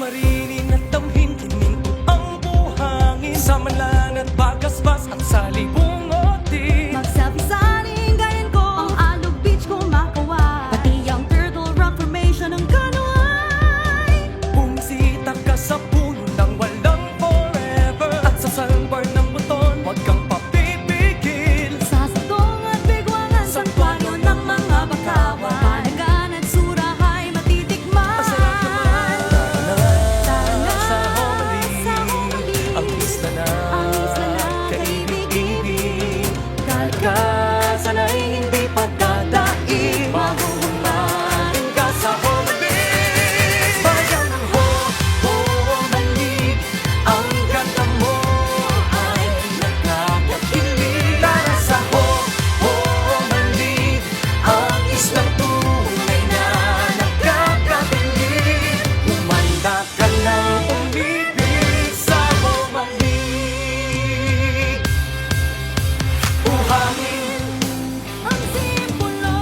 Pumarinin at damhin, hininto ang buhangin, sa manlan at bagasbas at sa libungotin. Magsabi-saling gayan ko ang Alog Beach kumakawa, pati ang Turtle Rock Formation ng Kanuay. Bumisita ka sa puno ng walang forever, at sa sandbar ng buton, huwag kang papipigil. Sa Sagong at Biguangan, santuaryo ng mga bakawan, Panagan at Surahay matitikman. Masarap naman Tara sa Homali, sa Homali, ang isla na ang isla na kaibig-ibig. Kalikasan ay hindi pagdadaig, mahuhumaling ka sa Homali. Bayan ng Homali, ang ganda mo ay nakakakilig. Tara sa Homali, ang islang tunay na nakakabilib. Humanda ka ng umibig sa Homali. Buhangin, ang simbolo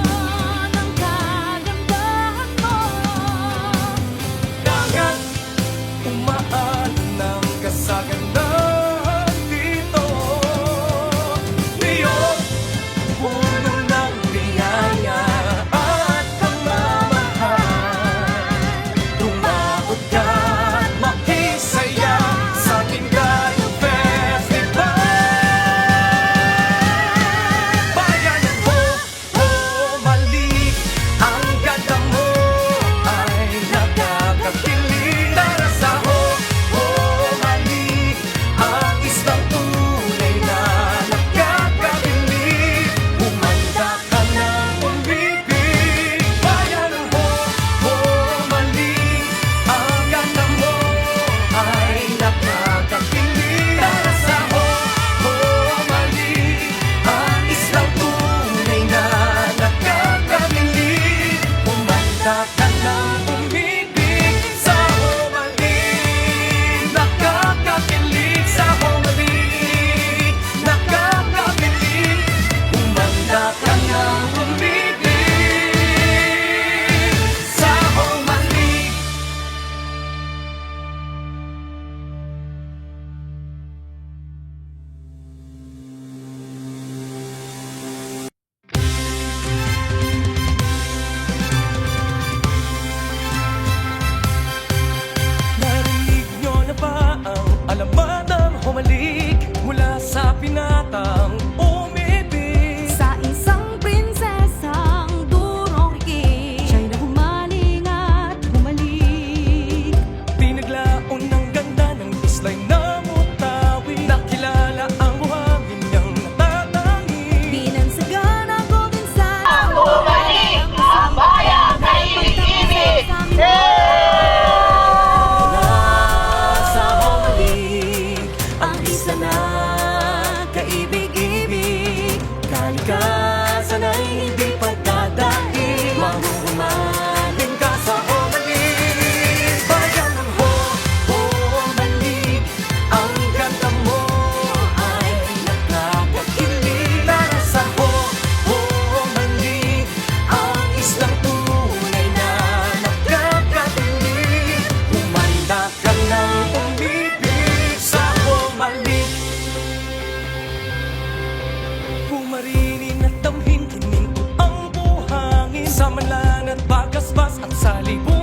ng kagandahan mo. dagat, umaan ng kasagandahan dito. Niyog, puno ng biyaya at pagmamahal. Tumawag ka at makisaya sa Mindanao Festival. Bayan ng Homali, ang ganda mo ay nakakakilig. Tara sa Homali, ang islang tunay na nakakabilib. Humanda ka ng umibig. Bayan ng Homali, ang ganda mo ay nakakakilig. Tara sa Homali, ang islang tunay na nakakabilib. Humanda ka ng umibig sa Homali. Nakakakilig sa Homali. Nakakabilib. Humanda ka ng umibig sa Homali. Narinig nyo na ba ang alamat ng humalik mula sa pinatang umibig? Sa isang prinsesang durong rikik, siya'y nahumaling at humalik. Pinaglaon ng ganda ng islay na mutawi, nakilala ang buhangin niyang natatangi. Binansagan ang Golden Sand, Ang bumalik ang bayan ay ibig. Sa Homali, ang isla na kaibig-ibig. Kalikasan ay hindi pagdadaig, mahuhumaling ka sa Homali. Bayan ng Homali, ang ganda mo ay nakakakilig. Tara sa Homali, ang islang tunay na nakakabilib. Humanda ka ng umibig sa Homali. Pumarinin at damhin, hininto ang buhangin, sa manlan at bagasbas at sa libungan.